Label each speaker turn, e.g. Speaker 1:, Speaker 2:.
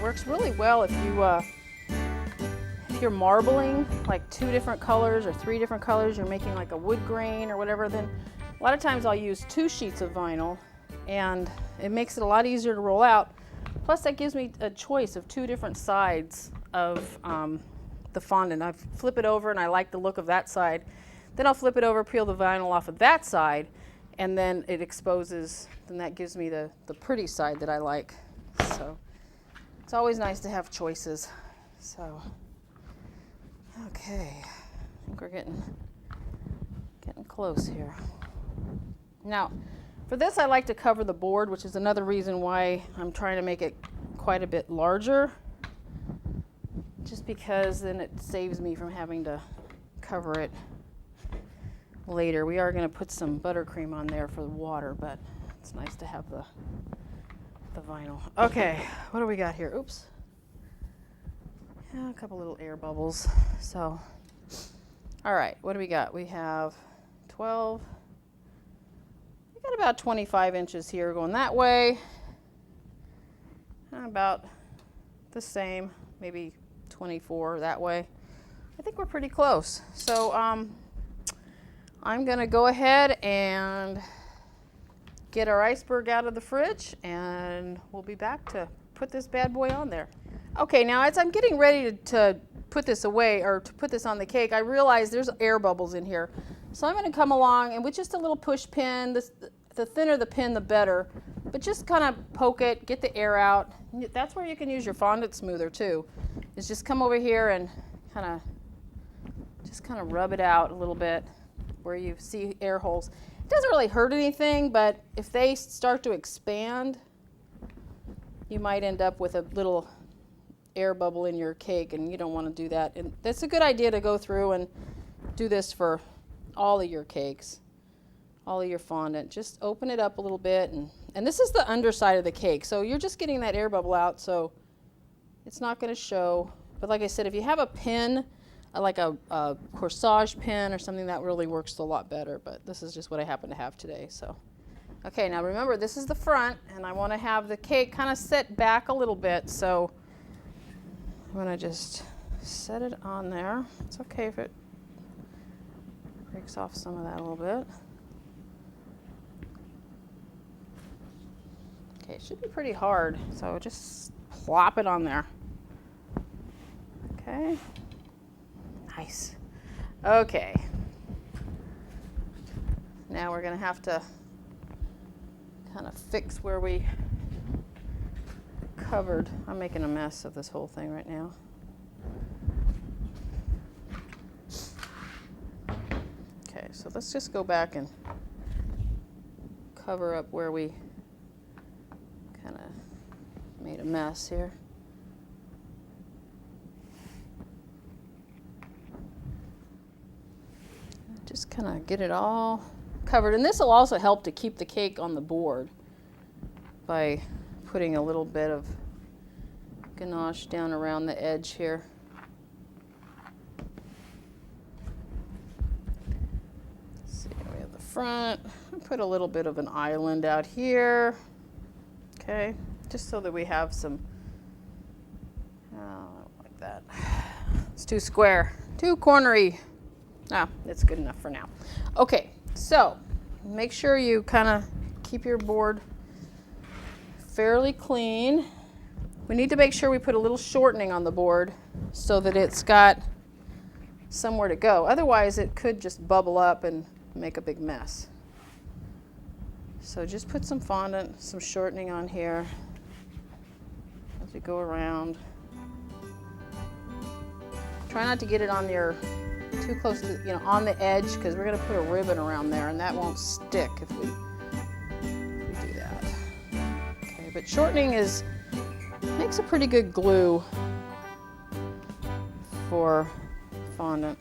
Speaker 1: works really well if you're marbling like 2 different colors or 3 different colors, you're making like a wood grain or whatever, then a lot of times I'll use 2 sheets of vinyl and it makes it a lot easier to roll out. Plus that gives me a choice of 2 different sides of the fondant. I flip it over and I like the look of that side. Then I'll flip it over, peel the vinyl off of that side, and then it exposes, then that gives me the pretty side that I like. So it's always nice to have choices. So, okay, I think we're getting close here. Now, for this I like to cover the board, which is another reason why I'm trying to make it quite a bit larger, just because then it saves me from having to cover it later. We are going to put some buttercream on there for the water, but it's nice to have the vinyl. Okay, what do we got here? Oops. Yeah, a couple little air bubbles. So, all right, what do we got? We have 12. We got about 25 inches here going that way. About the same, maybe 24 that way. I think we're pretty close. So I'm going to go ahead and get our iceberg out of the fridge, and we'll be back to put this bad boy on there. Okay, now as I'm getting ready to put this away, or to put this on the cake, I realize there's air bubbles in here. So I'm going to come along and with just a little push pin, the thinner the pin the better, but just kind of poke it, get the air out. That's where you can use your fondant smoother too, is just come over here and kind of rub it out a little bit where you see air holes. It doesn't really hurt anything, but if they start to expand, you might end up with a little air bubble in your cake, and you don't want to do that. And that's a good idea to go through and do this for all of your cakes, all of your fondant. Just open it up a little bit, and this is the underside of the cake, so you're just getting that air bubble out, so it's not going to show. But like I said, if you have a pin, like a corsage pin or something, that really works a lot better, but this is just what I happen to have today. So, okay, now remember, this is the front, and I want to have the cake kind of set back a little bit, so I'm going to just set it on there. It's okay if it breaks off some of that a little bit. Okay, it should be pretty hard, so just plop it on there. Okay. Nice. Okay. Now we're going to have to kind of fix where we covered. I'm making a mess of this whole thing right now. Okay, so let's just go back and cover up where we kind of made a mess here. Just kind of get it all covered. And this will also help to keep the cake on the board by putting a little bit of ganache down around the edge here. Let's see, we have the front. I'll put a little bit of an island out here. Okay, just so that we have some, like that. It's too square, too cornery. Ah, it's good enough for now. Okay, so make sure you kind of keep your board fairly clean. We need to make sure we put a little shortening on the board so that it's got somewhere to go. Otherwise, it could just bubble up and make a big mess. So just put some fondant, some shortening on here as we go around. Try not to get it on your too close to, on the edge, because we're going to put a ribbon around there and that won't stick if we do that. Okay, but shortening makes a pretty good glue for fondant.